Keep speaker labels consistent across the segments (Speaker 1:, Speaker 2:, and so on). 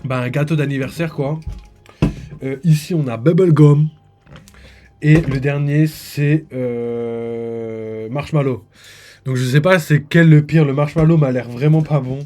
Speaker 1: bah, un gâteau d'anniversaire, quoi. Ici, on a Bubblegum. Et le dernier, c'est Marshmallow. Donc je sais pas c'est quel le pire. Le marshmallow m'a l'air vraiment pas bon.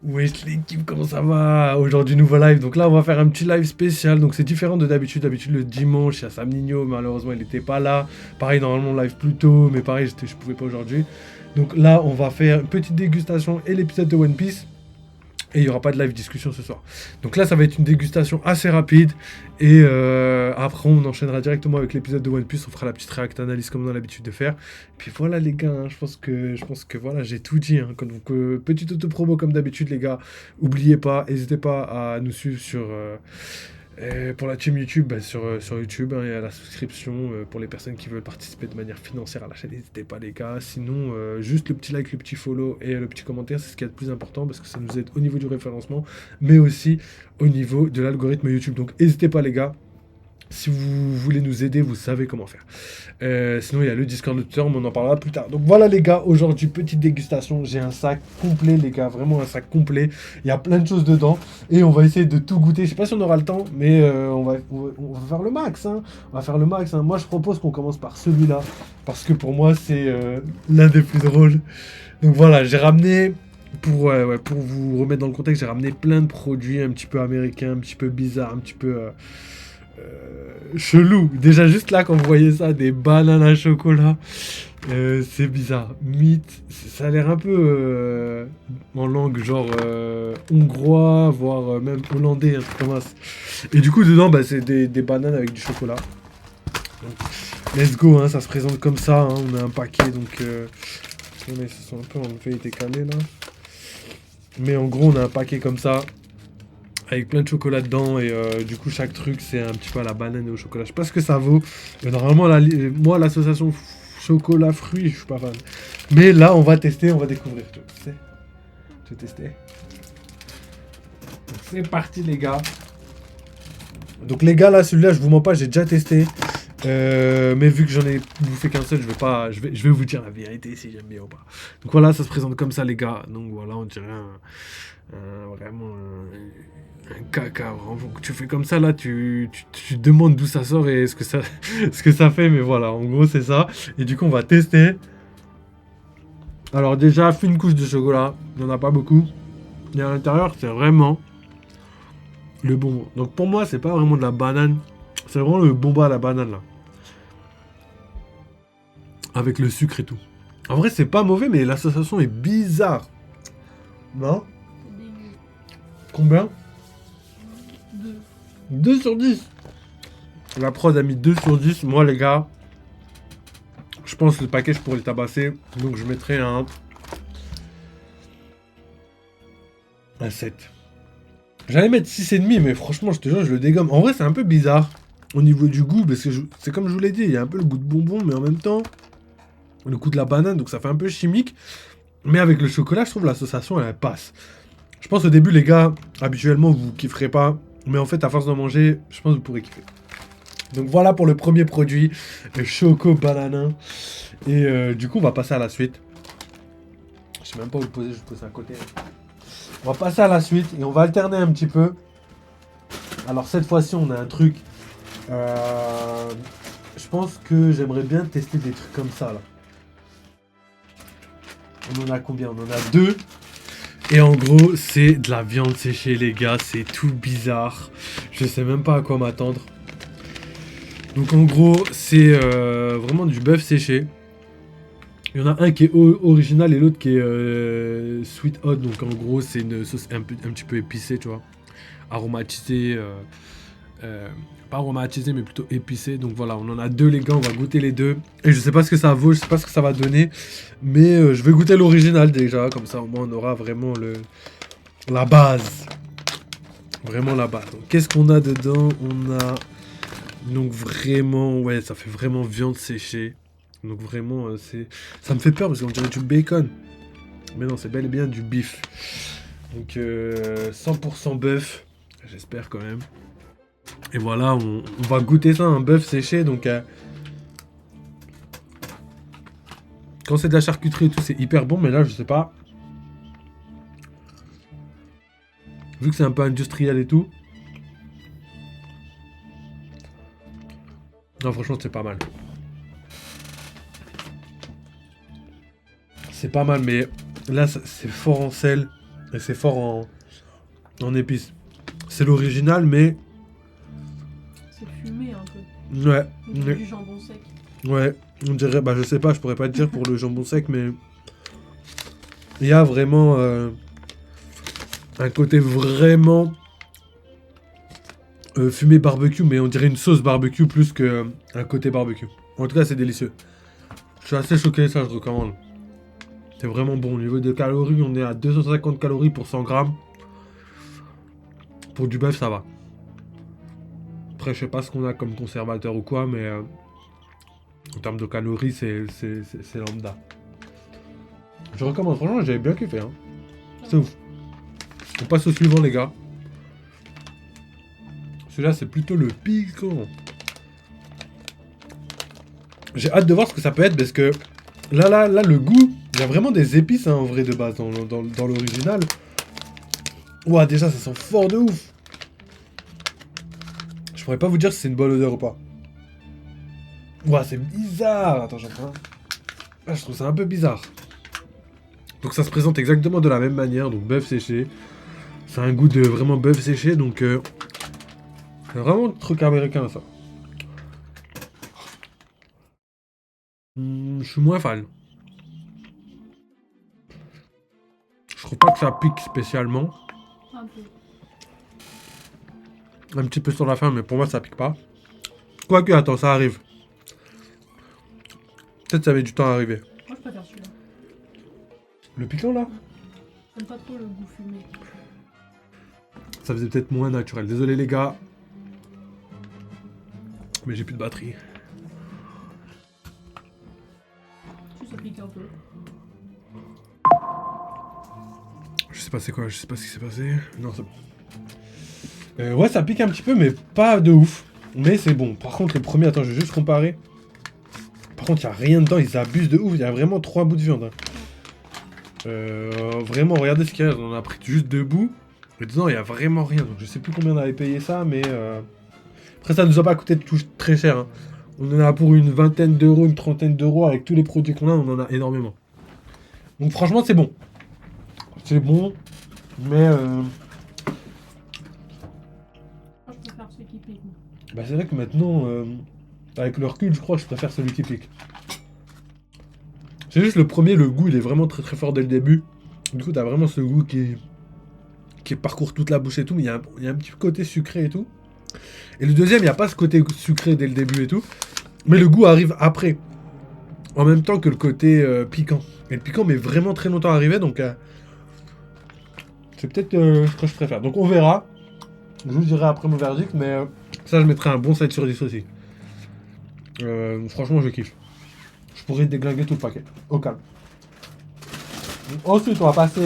Speaker 1: Wesh l'équipe, comment ça va? Aujourd'hui nouveau live, donc là on va faire un petit live spécial, donc c'est différent de d'habitude. D'habitude le dimanche il y a Sam Nino, malheureusement il n'était pas là. Pareil normalement on live plus tôt, mais pareil je pouvais pas aujourd'hui. Donc là on va faire une petite dégustation et l'épisode de One Piece. Et il n'y aura pas de live discussion ce soir. Donc là, ça va être une dégustation assez rapide. Et après, on enchaînera directement avec l'épisode de One Piece. On fera la petite react analyse comme on a l'habitude de faire. Et puis voilà, les gars, hein, je pense que voilà, j'ai tout dit. Hein. Donc, petite auto-promo comme d'habitude, les gars. N'oubliez pas, n'hésitez pas à nous suivre sur... pour la team YouTube, bah, sur YouTube, hein, et à la souscription pour les personnes qui veulent participer de manière financière à la chaîne, n'hésitez pas les gars. Sinon, juste le petit like, le petit follow et le petit commentaire, c'est ce qui est le plus important parce que ça nous aide au niveau du référencement, mais aussi au niveau de l'algorithme YouTube. Donc n'hésitez pas les gars. Si vous voulez nous aider, vous savez comment faire. Sinon, il y a le Discord de Twitter, mais on en parlera plus tard. Donc voilà les gars, aujourd'hui, petite dégustation. J'ai un sac complet les gars, vraiment un sac complet. Il y a plein de choses dedans. Et on va essayer de tout goûter. Je sais pas si on aura le temps, mais on va faire le max. Hein. On va faire le max. Hein. Moi, je propose qu'on commence par celui-là. Parce que pour moi, c'est l'un des plus drôles. Donc voilà, j'ai ramené... pour vous remettre dans le contexte, j'ai ramené plein de produits un petit peu américains, un petit peu bizarres, un petit peu... chelou. Déjà juste là quand vous voyez ça, des bananes à chocolat, c'est bizarre. Mythe, ça a l'air un peu en langue genre hongrois, voire même hollandais, un truc comme ça. Et du coup dedans bah, c'est des bananes avec du chocolat. Donc, let's go, hein, ça se présente comme ça, hein, on a un paquet donc... ils se sont un peu enlevés, ils étaient calés là. Mais en gros on a un paquet comme ça. Avec plein de chocolat dedans et du coup chaque truc c'est un petit peu à la banane et au chocolat. Je sais pas ce que ça vaut. Normalement moi l'association chocolat fruits je suis pas fan. Mais là on va tester, on va découvrir tout. Tu sais, je vais tester. Donc, c'est parti les gars. Donc les gars là celui-là je vous mens pas j'ai déjà testé. Mais vu que j'en ai bouffé qu'un seul, je vais vous dire la vérité si j'aime bien ou pas. Donc voilà, ça se présente comme ça les gars. Donc voilà, on dirait vraiment un caca. Vraiment. Tu fais comme ça là, tu te demandes d'où ça sort et ce que ça fait. Mais voilà, en gros c'est ça. Et du coup on va tester. Alors déjà, fine couche de chocolat. Il n'y en a pas beaucoup. Et à l'intérieur, c'est vraiment le bonbon. Donc pour moi, c'est pas vraiment de la banane. C'est vraiment le bonbon à la banane là. Avec le sucre et tout. En vrai, c'est pas mauvais, mais l'association est bizarre. Non? Combien? 2. 2 sur 10. La prod a mis 2 sur 10. Moi, les gars, je pense que le paquet, je pourrais le tabasser. Donc, je mettrais un 7. J'allais mettre 6,5, mais franchement, je te jure, je le dégomme. En vrai, c'est un peu bizarre au niveau du goût, parce que c'est comme je vous l'ai dit, il y a un peu le goût de bonbon, mais en même temps, le goût de la banane, donc ça fait un peu chimique. Mais avec le chocolat, je trouve l'association, elle passe. Je pense au début, les gars, habituellement, vous kifferez pas. Mais en fait, à force d'en manger, je pense que vous pourrez kiffer. Donc voilà pour le premier produit, le Choco Banana. Et du coup, on va passer à la suite. Je sais même pas où le poser, je le pose à côté. On va passer à la suite et on va alterner un petit peu. Alors cette fois-ci, on a un truc. Je pense que j'aimerais bien tester des trucs comme ça là. On en a combien? On en a 2. Et en gros, c'est de la viande séchée, les gars. C'est tout bizarre. Je sais même pas à quoi m'attendre. Donc en gros, c'est vraiment du bœuf séché. Il y en a un qui est original et l'autre qui est sweet hot. Donc en gros, c'est une sauce un petit peu épicée, tu vois. Aromatisée. pas aromatisé, mais plutôt épicé. Donc voilà, on en a deux les gars, on va goûter les deux. Et je sais pas ce que ça vaut, je sais pas ce que ça va donner. Mais je vais goûter l'original déjà, comme ça au moins on aura vraiment la base. Vraiment la base. Qu'est-ce qu'on a dedans? On a... Donc vraiment, ouais, ça fait vraiment viande séchée. Donc vraiment, ça me fait peur parce qu'on dirait du bacon. Mais non, c'est bel et bien du beef. Donc 100% bœuf, j'espère quand même. Et voilà, on va goûter ça, un bœuf séché. Donc quand c'est de la charcuterie et tout, c'est hyper bon. Mais là, je sais pas. Vu que c'est un peu industriel et tout. Non, franchement, c'est pas mal. C'est pas mal, mais là, c'est fort en sel. Et c'est fort en épices. C'est l'original, mais...
Speaker 2: C'est fumé un peu.
Speaker 1: Ouais.
Speaker 2: Du jambon sec.
Speaker 1: Ouais, on dirait... Bah, je sais pas, je pourrais pas te dire pour le jambon sec, mais... Il y a vraiment... un côté vraiment... fumé barbecue, mais on dirait une sauce barbecue plus qu'un côté barbecue. En tout cas, c'est délicieux. Je suis assez choqué, ça, je recommande. C'est vraiment bon. Au niveau des calories, on est à 250 calories pour 100 grammes. Pour du bœuf, ça va. Après, je sais pas ce qu'on a comme conservateur ou quoi, mais en termes de calories, c'est lambda. Je recommande. Franchement, j'avais bien kiffé. Hein. C'est ouf. On passe au suivant, les gars. Celui-là, c'est plutôt le piquant. J'ai hâte de voir ce que ça peut être parce que là, le goût, il y a vraiment des épices hein, en vrai de base dans l'original. Ouah, déjà, ça sent fort de ouf. Je pourrais pas vous dire si c'est une bonne odeur ou pas. Ouah, c'est bizarre. Attends, j'en prends un. Ah, je trouve ça un peu bizarre. Donc ça se présente exactement de la même manière. Donc bœuf séché. C'est un goût de vraiment bœuf séché. Donc c'est vraiment un truc américain ça. Je suis moins fan. Je trouve pas que ça pique spécialement.
Speaker 2: Un peu.
Speaker 1: Un petit peu sur la fin, mais pour moi ça pique pas. Quoique, attends, ça arrive. Peut-être ça met du temps à arriver.
Speaker 2: Moi je préfère celui-là.
Speaker 1: Le piquant là?
Speaker 2: J'aime pas trop le goût fumé.
Speaker 1: Ça faisait peut-être moins naturel. Désolé les gars. Mais j'ai plus de batterie.
Speaker 2: Si ça pique un peu.
Speaker 1: Je sais pas c'est quoi, je sais pas ce qui s'est passé. Non, c'est bon. Ouais, ça pique un petit peu, mais pas de ouf. Mais c'est bon. Par contre, les premiers, attends, je vais juste comparer. Par contre, il n'y a rien dedans, ils abusent de ouf. Il y a vraiment 3 bouts de viande. Hein. Vraiment, regardez ce qu'il y a. On a pris juste 2 bouts. Et dedans, il n'y a vraiment rien. Donc, je sais plus combien on avait payé ça, mais. Après, ça nous a pas coûté très cher. Hein. On en a pour une vingtaine d'euros, une trentaine d'euros. Avec tous les produits qu'on a, on en a énormément. Donc, franchement, c'est bon. C'est bon. Mais.
Speaker 2: Je préfère celui qui pique.
Speaker 1: Bah, c'est vrai que maintenant, avec le recul, je crois que je préfère celui qui pique. C'est juste le premier, le goût, il est vraiment très très fort dès le début. Du coup, t'as vraiment ce goût qui parcourt toute la bouche et tout, mais il y a un petit côté sucré et tout. Et le deuxième, il n'y a pas ce côté sucré dès le début et tout. Mais le goût arrive après. En même temps que le côté piquant. Et le piquant met vraiment très longtemps à arriver, donc c'est peut-être ce que je préfère. Donc on verra. Je vous dirai après mon verdict, mais ça je mettrai un bon 7 sur 10 aussi. Franchement je kiffe. Je pourrais déglinguer tout le paquet. Au calme. Ensuite on va passer...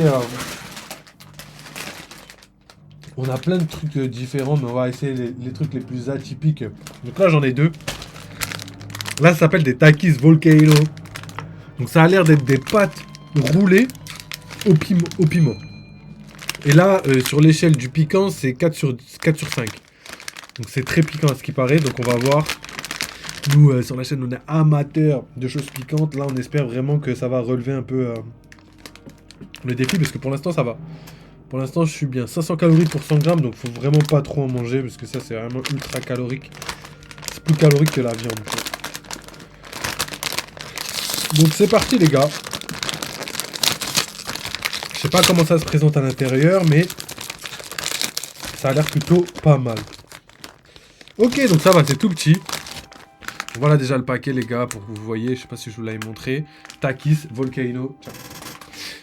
Speaker 1: on a plein de trucs différents, mais on va essayer les trucs les plus atypiques. Donc là j'en ai 2. Là ça s'appelle des Takis Volcano. Donc ça a l'air d'être des pâtes roulées au piment. Et là, sur l'échelle du piquant, c'est 4 sur 5. Donc c'est très piquant à ce qui paraît. Donc on va voir. Nous, sur la chaîne, on est amateurs de choses piquantes. Là, on espère vraiment que ça va relever un peu le défi. Parce que pour l'instant, ça va. Pour l'instant, je suis bien. 500 calories pour 100 grammes. Donc faut vraiment pas trop en manger. Parce que ça, c'est vraiment ultra calorique. C'est plus calorique que la viande. Donc c'est parti, les gars. Je sais pas comment ça se présente à l'intérieur, mais ça a l'air plutôt pas mal. Ok, donc ça va, c'est tout petit. Voilà déjà le paquet, les gars, pour que vous voyez. Je sais pas si je vous l'avais montré. Takis, Volcano. Tiens.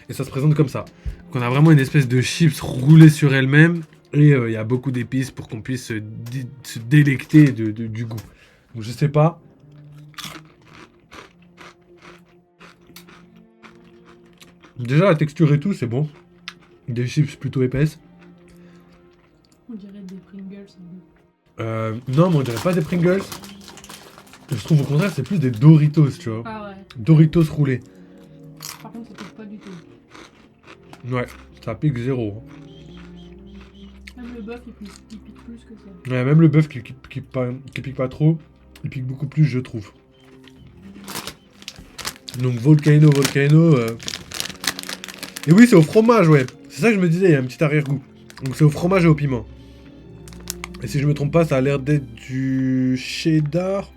Speaker 1: Et ça se présente comme ça. Donc on a vraiment une espèce de chips roulée sur elle-même. Et il y a beaucoup d'épices pour qu'on puisse se délecter du goût. Donc je sais pas. Déjà la texture et tout, c'est bon. Des chips plutôt épaisses.
Speaker 2: On dirait des Pringles.
Speaker 1: Non, mais on dirait pas des Pringles. Je trouve au contraire c'est plus des Doritos, tu vois.
Speaker 2: Ah ouais.
Speaker 1: Doritos roulés.
Speaker 2: Par contre, ça pique pas du tout.
Speaker 1: Ouais, ça pique zéro.
Speaker 2: Même le bœuf, il pique plus que ça.
Speaker 1: Ouais, même le bœuf qui pique pas trop, il pique beaucoup plus, je trouve. Donc Volcano. Et oui, c'est au fromage, ouais. C'est ça que je me disais, il y a un petit arrière-goût. Donc c'est au fromage et au piment. Et si je me trompe pas, ça a l'air d'être du cheddar.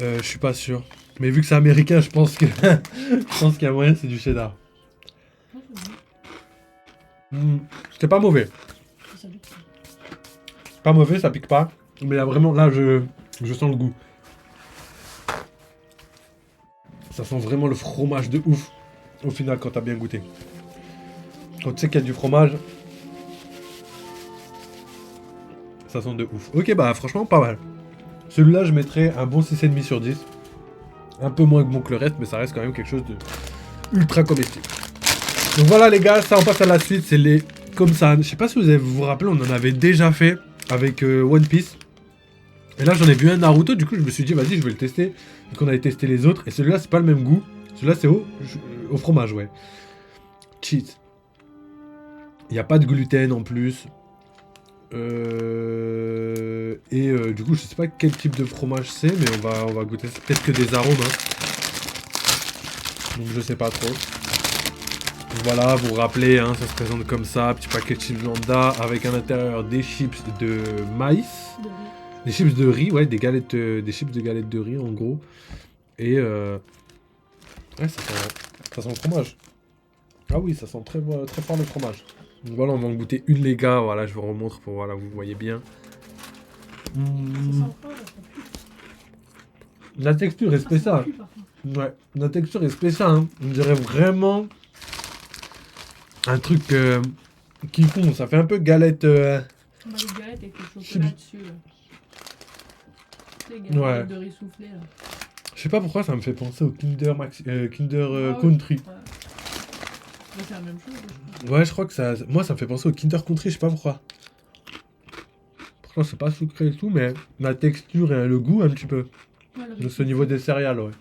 Speaker 1: Je suis pas sûr. Mais vu que c'est américain, je pense que je pense qu'il y a moyen, c'est du cheddar.
Speaker 2: Ah, c'est bon.
Speaker 1: C'est pas mauvais.
Speaker 2: Ça pique.
Speaker 1: Pas mauvais, ça pique pas. Mais là, vraiment, là, je sens le goût. Ça sent vraiment le fromage de ouf. Au final, quand t'as bien goûté. Quand tu sais qu'il y a du fromage, ça sent de ouf. Ok, bah franchement, pas mal. Celui-là, je mettrais un bon 6,5 sur 10. Un peu moins bon que le reste, mais ça reste quand même quelque chose de ultra comestible. Donc voilà les gars, ça on passe à la suite, c'est les comme ça. Je sais pas si vous vous rappelez, on en avait déjà fait avec One Piece. Et là j'en ai vu un Naruto, du coup je me suis dit vas-y je vais le tester. Donc on avait testé les autres, et celui-là c'est pas le même goût. Celui-là c'est au fromage, ouais. Cheat. Il n'y a pas de gluten en plus. Du coup je sais pas quel type de fromage c'est, mais on va goûter. C'est peut-être que des arômes. Hein. Donc je sais pas trop. Voilà, vous vous rappelez, hein, ça se présente comme ça, petit paquet de chips lambda avec à l'intérieur des chips de maïs,
Speaker 2: De riz.
Speaker 1: des chips de riz, ouais, des chips de galettes de riz en gros. Et ouais, ça sent le fromage. Ah oui, ça sent très, très fort le fromage. Donc voilà, on va en goûter une les gars, voilà, je vous remontre pour voilà, vous voyez bien.
Speaker 2: Ça sent pas, ça pue.
Speaker 1: La texture est
Speaker 2: Ça
Speaker 1: spéciale.
Speaker 2: pue, par contre.
Speaker 1: Ouais, la texture est spéciale, hein. On dirait vraiment un truc qui fond, ça fait un peu galette.
Speaker 2: On a des galettes avec le chocolat dessus, là. Tu sais, les galettes
Speaker 1: Ouais.
Speaker 2: de riz soufflé, là.
Speaker 1: Je sais pas pourquoi ça me fait penser au Kinder
Speaker 2: Ah oui.
Speaker 1: Country.
Speaker 2: Ouais. Mais c'est la même chose, je crois.
Speaker 1: Ouais, je crois que ça. Moi, ça me fait penser au Kinder Country, je sais pas pourquoi. Pourtant, c'est pas sucré et tout, mais la texture et le goût un petit peu.
Speaker 2: Ouais, le riz
Speaker 1: De ce
Speaker 2: soufflé.
Speaker 1: niveau des céréales, ouais.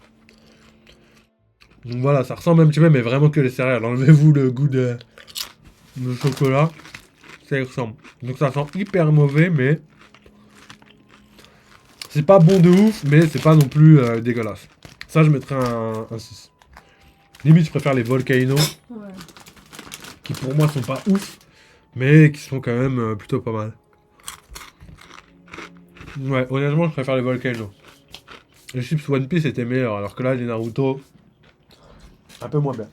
Speaker 1: Donc voilà, ça ressemble un petit peu, mais vraiment que les céréales. Enlevez-vous le goût de chocolat. Ça y ressemble. Donc ça sent hyper mauvais, mais. C'est pas bon de ouf, mais c'est pas non plus dégueulasse. Ça, je mettrais un 6. Limite, je préfère les Volcano,
Speaker 2: Ouais.
Speaker 1: qui pour moi sont pas ouf, mais qui sont quand même plutôt pas mal. Ouais, honnêtement, je préfère les Volcano. Les chips One Piece étaient meilleurs, alors que là, les Naruto, un peu moins bien.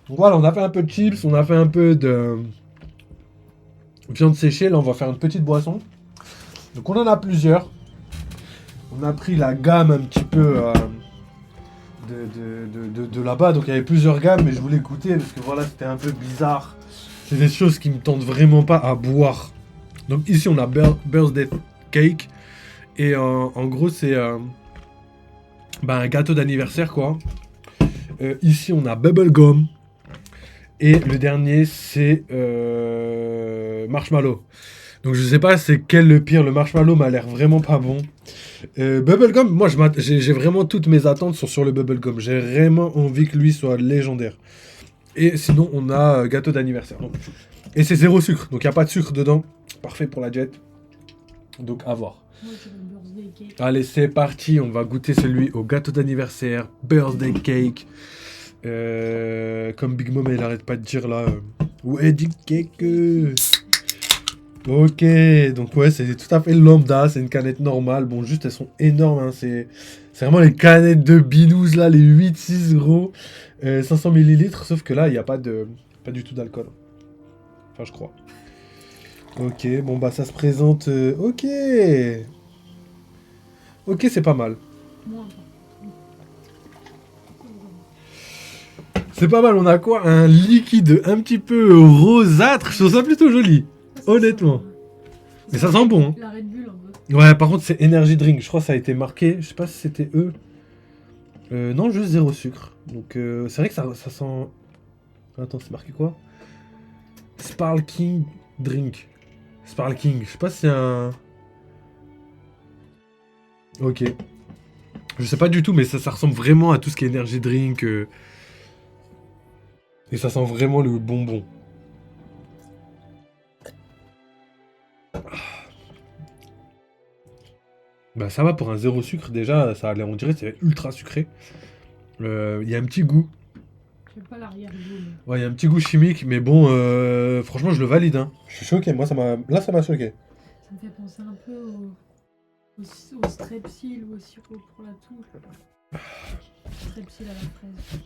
Speaker 1: Donc voilà, on a fait un peu de chips, on a fait un peu de viande séchée. Là, on va faire une petite boisson. Donc on en a plusieurs. On a pris la gamme un petit peu de là-bas. Donc il y avait plusieurs gammes, mais je voulais goûter parce que voilà, c'était un peu bizarre. C'est des choses qui me tentent vraiment pas à boire. Donc ici, on a Birthday Cake. Et en gros, c'est un gâteau d'anniversaire, quoi. Ici, on a Bubblegum. Et le dernier, c'est Marshmallow. Donc je sais pas c'est quel le pire. Le Marshmallow m'a l'air vraiment pas bon. Bubblegum, moi j'ai vraiment toutes mes attentes sont sur le Bubblegum. J'ai vraiment envie que lui soit légendaire. Et sinon, on a gâteau d'anniversaire. Donc, et c'est zéro sucre, donc il n'y a pas de sucre dedans. Parfait pour la jet. Donc à voir.
Speaker 2: Moi, j'ai le birthday cake.
Speaker 1: Allez, c'est parti, on va goûter celui au gâteau d'anniversaire, birthday cake. Comme Big Mom, elle arrête pas de dire là. Wedding cake. Ok, donc ouais, c'est tout à fait lambda, c'est une canette normale. Bon, juste elles sont énormes, hein. C'est vraiment les canettes de binous là, les 8-6 gros. 500 ml, sauf que là, il n'y a pas du tout d'alcool. Enfin, je crois. Ok, bon bah ça se présente... Ok. Ok, c'est pas mal.
Speaker 2: Moins.
Speaker 1: C'est pas mal, on a quoi? Un liquide un petit peu rosâtre, je trouve ça plutôt joli. Honnêtement. Mais ça sent bon. Hein.
Speaker 2: La Red Bull, un peu.
Speaker 1: Ouais, par contre, c'est Energy Drink. Je crois que ça a été marqué. Je sais pas si c'était eux. Non, juste zéro sucre. Donc, c'est vrai que ça sent. Attends, c'est marqué quoi? Sparkling Drink. Sparkling. Je sais pas si c'est un. Ok. Je sais pas du tout, mais ça ressemble vraiment à tout ce qui est Energy Drink. Et ça sent vraiment le bonbon. Bah, ça va pour un zéro sucre. Déjà, ça allait, on dirait, c'est ultra sucré. Il y a un petit goût.
Speaker 2: J'aime pas l'arrière-goût.
Speaker 1: Ouais, il y a un petit goût chimique, mais bon, franchement, je le valide. Hein. Je suis choqué, moi, là, ça m'a choqué.
Speaker 2: Ça me fait penser un peu au strepsil ou au sirop pour la toux. Strepsil à la fraise.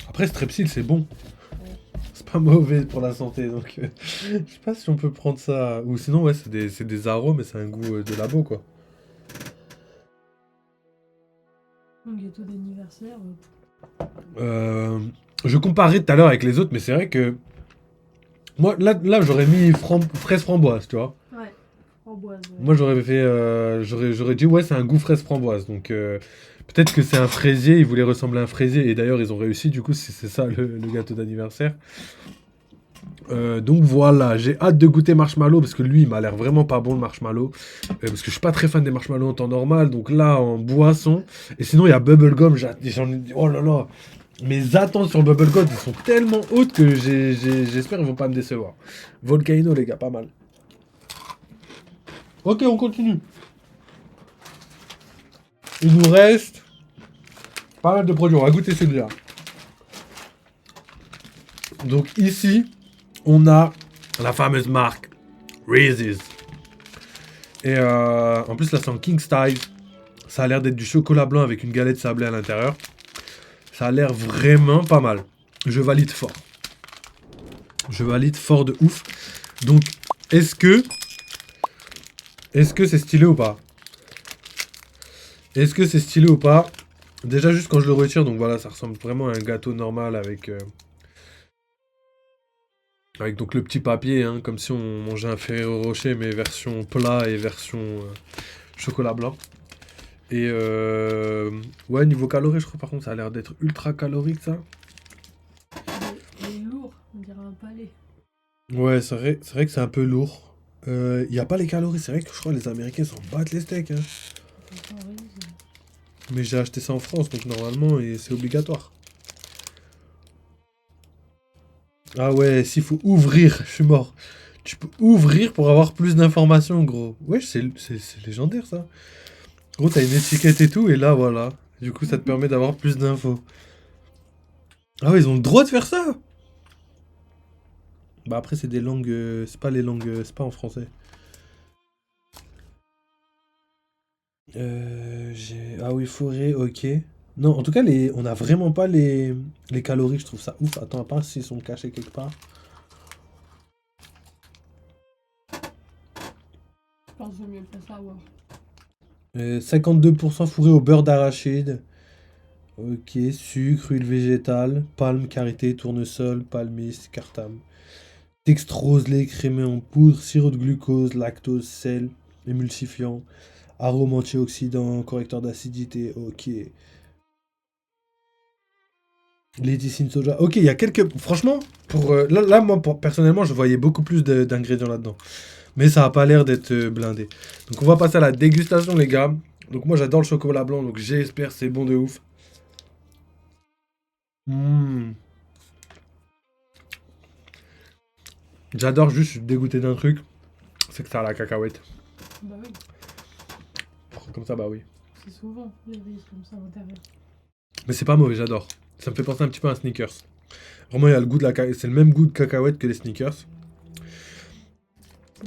Speaker 1: Après, Strepsil, c'est bon.
Speaker 2: Ouais.
Speaker 1: C'est pas mauvais pour la santé, donc je sais pas si on peut prendre ça. Ou sinon, ouais, c'est des arômes, mais c'est un goût de labo, quoi.
Speaker 2: Un gâteau d'anniversaire.
Speaker 1: Euh, je comparais tout à l'heure avec les autres, mais c'est vrai que moi, là j'aurais mis fraise framboise, tu vois.
Speaker 2: Ouais, framboise. Ouais.
Speaker 1: Moi, j'aurais fait, j'aurais dit ouais, c'est un goût fraise framboise. Donc peut-être que c'est un fraisier, ils voulaient ressembler à un fraisier, et d'ailleurs ils ont réussi. Du coup, c'est ça le gâteau d'anniversaire. Donc voilà, j'ai hâte de goûter marshmallow parce que lui il m'a l'air vraiment pas bon le marshmallow. Parce que je suis pas très fan des marshmallows en temps normal, donc là en boisson. Et sinon il y a bubblegum, oh là là. Mes attentes sur bubblegum ils sont tellement hautes que j'espère qu'ils vont pas me décevoir. Volcano les gars, pas mal. Ok, on continue. Il nous reste pas mal de produits, on va goûter celui-là. Donc ici, on a la fameuse marque Reese's. Et en plus, là, c'est en King Style. Ça a l'air d'être du chocolat blanc avec une galette sablée à l'intérieur. Ça a l'air vraiment pas mal. Je valide fort. Je valide fort de ouf. Donc, est-ce que c'est stylé ou pas? Est-ce que c'est stylé ou pas? Déjà, juste quand je le retire, donc voilà, ça ressemble vraiment à un gâteau normal avec... Avec donc le petit papier, hein, comme si on mangeait un Ferrero Rocher, mais version plat et version chocolat blanc. Et ouais, niveau calories, je crois par contre, ça a l'air d'être ultra calorique ça.
Speaker 2: Il est lourd, on dirait un palais.
Speaker 1: Ouais, c'est vrai que c'est un peu lourd. Il n'y a pas les calories, c'est vrai que je crois que les Américains s'en battent les steaks. Hein. Mais j'ai acheté ça en France, donc normalement, c'est obligatoire. Ah ouais, s'il faut ouvrir, je suis mort. Tu peux ouvrir pour avoir plus d'informations, gros. Ouais, c'est légendaire, ça. Gros, t'as une étiquette et tout, et là, voilà. Du coup, ça te permet d'avoir plus d'infos. Ah ouais, ils ont le droit de faire ça? Bah après, c'est des langues... c'est pas les langues... c'est pas en français. Ah oui, forêt, ok. Non, en tout cas, on a vraiment pas les calories, je trouve ça ouf. Attends, à part s'ils sont cachés quelque part.
Speaker 2: Je pense qu'il vaut mieux pas savoir.
Speaker 1: 52% fourré au beurre d'arachide. Ok, sucre, huile végétale, palme, karité, tournesol, palmiste, cartame. Dextrose, lait crémé en poudre, sirop de glucose, lactose, sel, émulsifiant, arôme antioxydant, correcteur d'acidité, ok. Léticine soja. Ok, il y a quelques... Franchement, là, moi, personnellement, je voyais beaucoup plus d'ingrédients là-dedans. Mais ça a pas l'air d'être blindé. Donc on va passer à la dégustation, les gars. Donc moi, j'adore le chocolat blanc, donc j'espère c'est bon de ouf. Mmh. J'adore, juste, je suis dégoûté d'un truc. C'est que ça a la cacahuète.
Speaker 2: Bah oui,
Speaker 1: Comme ça, bah oui.
Speaker 2: c'est souvent les riz comme ça à l'intérieur.
Speaker 1: Mais c'est pas mauvais, j'adore. Ça me fait penser un petit peu à un Snickers. Vraiment, il y a le goût de c'est le même goût de cacahuète que les Snickers.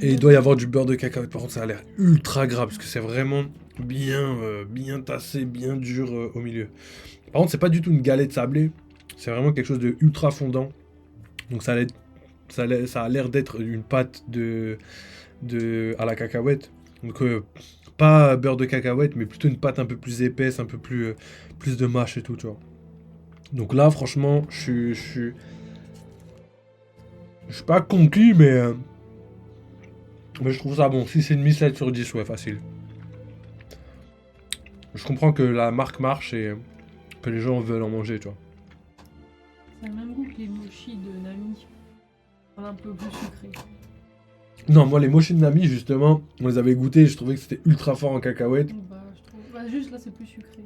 Speaker 1: Et il doit y avoir du beurre de cacahuète. Par contre, ça a l'air ultra gras parce que c'est vraiment bien tassé, bien dur au milieu. Par contre, c'est pas du tout une galette sablée. C'est vraiment quelque chose de ultra fondant. Donc ça a l'air d'être une pâte à la cacahuète. Donc pas beurre de cacahuète, mais plutôt une pâte un peu plus épaisse, un peu plus de mâche et tout, tu vois. Donc là, franchement, je suis pas conquis, mais je trouve ça bon. 6,5, 7 sur 10, ouais, facile. Je comprends que la marque marche et que les gens veulent en manger, tu vois.
Speaker 2: Ça a le même goût que les mochis de Nami. Un peu plus sucré.
Speaker 1: Non, moi, les mochis de Nami, justement, on les avait goûtés, je trouvais que c'était ultra fort en cacahuètes.
Speaker 2: Bah, je trouve... bah, juste là, c'est plus sucré.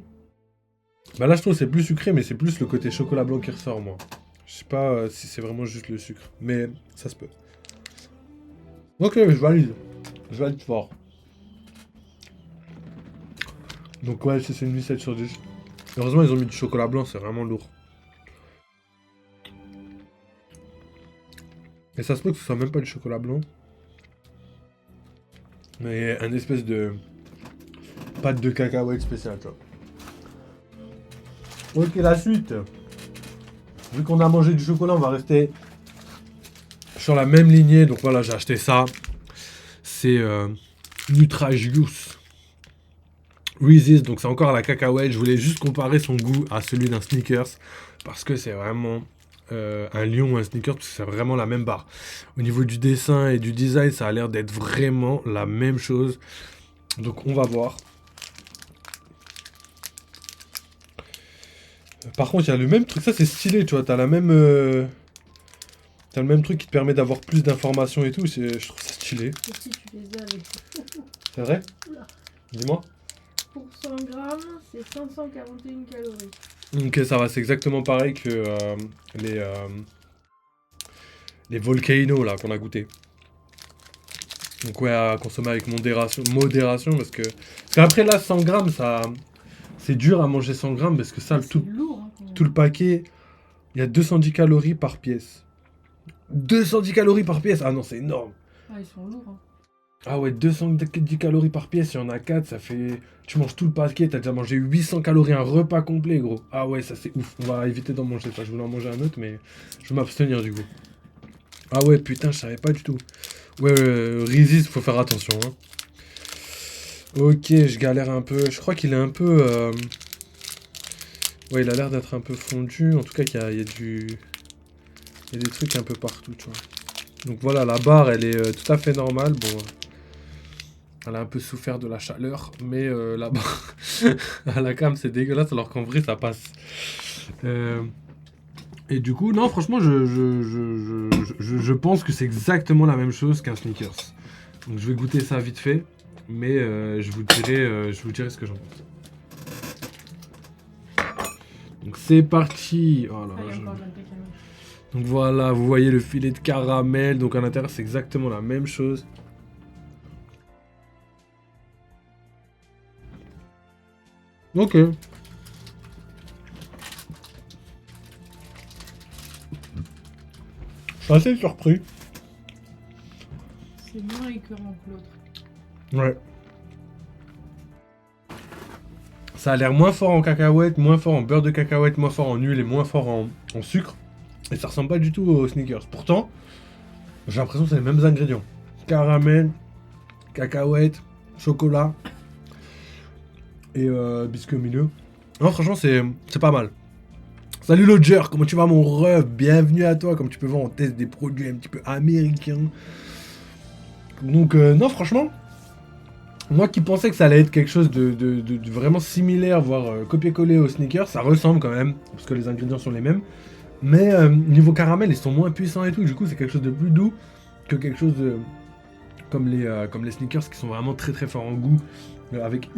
Speaker 1: Bah là, je trouve que c'est plus sucré, mais c'est plus le côté chocolat blanc qui ressort, moi. Je sais pas si c'est vraiment juste le sucre, mais ça se peut. Ok, je valide. Je valide fort. Donc ouais, c'est une 7 sur 10. Heureusement, ils ont mis du chocolat blanc, c'est vraiment lourd. Et ça se peut que ce soit même pas du chocolat blanc. Mais un espèce de pâte de cacahuète spéciale, tu vois. Ok, la suite. Vu qu'on a mangé du chocolat, on va rester sur la même lignée. Donc voilà, j'ai acheté ça. C'est Nutragious Reese's. Donc c'est encore à la cacahuète. Je voulais juste comparer son goût à celui d'un Snickers. Parce que c'est vraiment un lion ou un Snickers. Parce que c'est vraiment la même barre. Au niveau du dessin et du design, ça a l'air d'être vraiment la même chose. Donc on va voir. Par contre, il y a le même truc. Ça, c'est stylé, tu vois. T'as le même truc qui te permet d'avoir plus d'informations et tout. Je trouve ça stylé.
Speaker 2: Aussi, tu les as avec.
Speaker 1: C'est vrai?
Speaker 2: Oula.
Speaker 1: Dis-moi.
Speaker 2: Pour 100 grammes, c'est 541 calories.
Speaker 1: Ok, ça va. C'est exactement pareil que les Volcano, là, qu'on a goûté. Donc ouais, à consommer avec modération parce qu'après là, 100 grammes, ça... C'est dur à manger 100 grammes parce que ça,
Speaker 2: C'est lourd, hein,
Speaker 1: tout le paquet, il y a 210 calories par pièce. 210 calories par pièce. Ah non, c'est énorme.
Speaker 2: Ah, ils sont lourds. Hein.
Speaker 1: Ah ouais, 210 calories par pièce, il y en a 4, ça fait... Tu manges tout le paquet, t'as déjà mangé 800 calories, un repas complet, gros. Ah ouais, ça c'est ouf. On va éviter d'en manger ça. Je voulais en manger un autre, mais je vais m'abstenir du coup. Ah ouais, putain, je savais pas du tout. Ouais, Reese's, faut faire attention. Hein. Ok, je galère un peu. Je crois qu'il est un peu... Ouais, il a l'air d'être un peu fondu. En tout cas, il y a des trucs un peu partout, tu vois. Donc voilà, la barre, elle est tout à fait normale. Bon, elle a un peu souffert de la chaleur, mais la barre à la cam, c'est dégueulasse, alors qu'en vrai, ça passe. Et du coup, non, franchement, je pense que c'est exactement la même chose qu'un Snickers. Donc je vais goûter ça vite fait, mais je vous dirai ce que j'en pense. Donc c'est parti. Oh là, donc voilà, vous voyez le filet de caramel. Donc à l'intérieur, c'est exactement la même chose. Ok. Je suis assez surpris.
Speaker 2: C'est moins écœurant que l'autre.
Speaker 1: Ouais. Ça a l'air moins fort en cacahuète, moins fort en beurre de cacahuète, moins fort en huile et moins fort en sucre. Et ça ressemble pas du tout aux Snickers. Pourtant, j'ai l'impression que c'est les mêmes ingrédients. Caramel, cacahuète, chocolat et biscuit au milieu. Non, franchement, c'est pas mal. Salut Lodger, comment tu vas mon ref? Bienvenue à toi. Comme tu peux voir, on teste des produits un petit peu américains. Donc, non, franchement, moi qui pensais que ça allait être quelque chose de vraiment similaire, voire copier-coller aux Snickers, ça ressemble quand même, parce que les ingrédients sont les mêmes. Mais niveau caramel, ils sont moins puissants et tout. Du coup, c'est quelque chose de plus doux que quelque chose comme les Snickers qui sont vraiment très très forts en goût, avec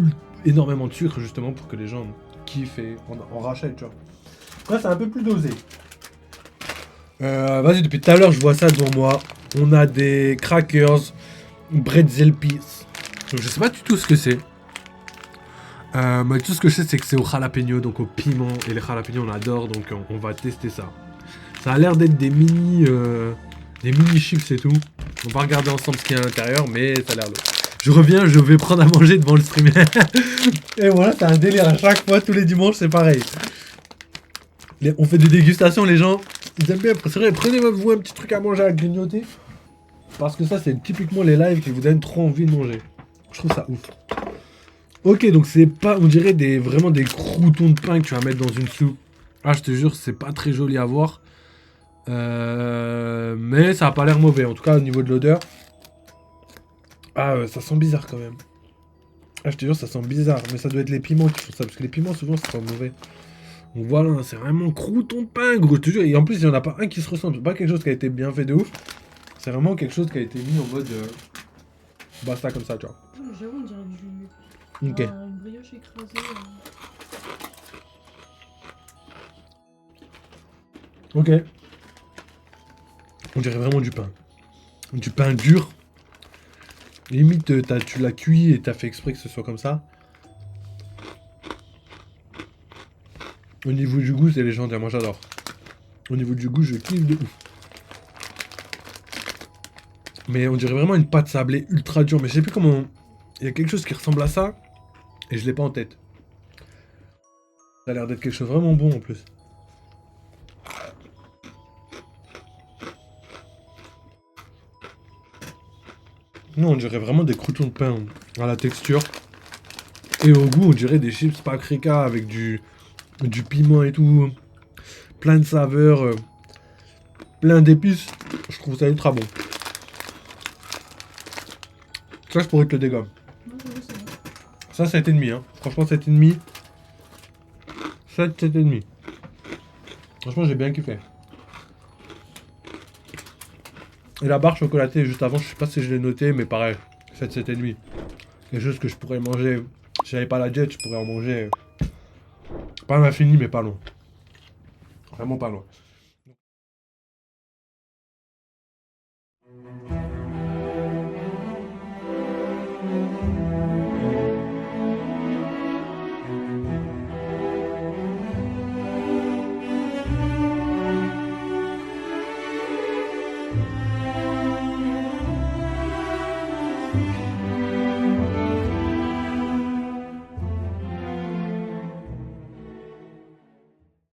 Speaker 1: énormément de sucre justement pour que les gens kiffent et en rachètent, tu vois. Là, c'est un peu plus dosé. Vas-y, depuis tout à l'heure, je vois ça devant moi. On a des crackers, bretzel peas. Donc, je sais pas du tout ce que c'est. Mais tout ce que je sais, c'est que c'est au jalapeno, donc au piment. Et les jalapenos, on adore, donc on va tester ça. Ça a l'air d'être des mini chips et tout. On va regarder ensemble ce qu'il y a à l'intérieur, mais ça a l'air lourd. Je reviens, je vais prendre à manger devant le stream. Et voilà, c'est un délire à chaque fois, tous les dimanches, c'est pareil. On fait des dégustations, les gens, ils aiment bien. Prenez-vous un petit truc à manger, à grignoter. Parce que ça, c'est typiquement les lives qui vous donnent trop envie de manger. Je trouve ça ouf. Ok, donc c'est pas, on dirait vraiment des croûtons de pain que tu vas mettre dans une soupe. Ah, je te jure, c'est pas très joli à voir. Mais ça a pas l'air mauvais, en tout cas au niveau de l'odeur. Ah, ça sent bizarre quand même. Ah, je te jure, ça sent bizarre. Mais ça doit être les piments qui font ça. Parce que les piments, souvent, ça sent mauvais. Donc voilà, c'est vraiment crouton de pain, gros. Je te jure. Et en plus, il n'y en a pas un qui se ressemble. C'est pas quelque chose qui a été bien fait de ouf. C'est vraiment quelque chose qui a été mis en mode. Basta comme ça, tu vois.
Speaker 2: J'avoue, on dirait
Speaker 1: Ok.
Speaker 2: une brioche écrasée.
Speaker 1: Ok. On dirait vraiment du pain. Du pain dur. Limite, tu l'as cuit et t'as fait exprès que ce soit comme ça. Au niveau du goût, c'est légendaire. Moi, j'adore. Au niveau du goût, je kiffe de ouf. Mais on dirait vraiment une pâte sablée ultra dure. Mais je sais plus comment. Il y a quelque chose qui ressemble à ça. Et je l'ai pas en tête. Ça a l'air d'être quelque chose de vraiment bon en plus. Non, on dirait vraiment des croûtons de pain à la texture. Et au goût, on dirait des chips paprika avec du piment et tout. Plein de saveurs. Plein d'épices. Je trouve ça ultra bon. Ça, je pourrais te le dégomme.
Speaker 2: Non, j'avoue, c'est bon.
Speaker 1: Ça, 7,5. Hein. Franchement, 7,5. 7,5. Franchement, j'ai bien kiffé. Et la barre chocolatée juste avant, je sais pas si je l'ai noté, mais pareil, 7,5. Quelque chose que je pourrais manger. Si j'avais pas la jet, je pourrais en manger. Pas à l'infini, mais pas loin. Vraiment pas loin.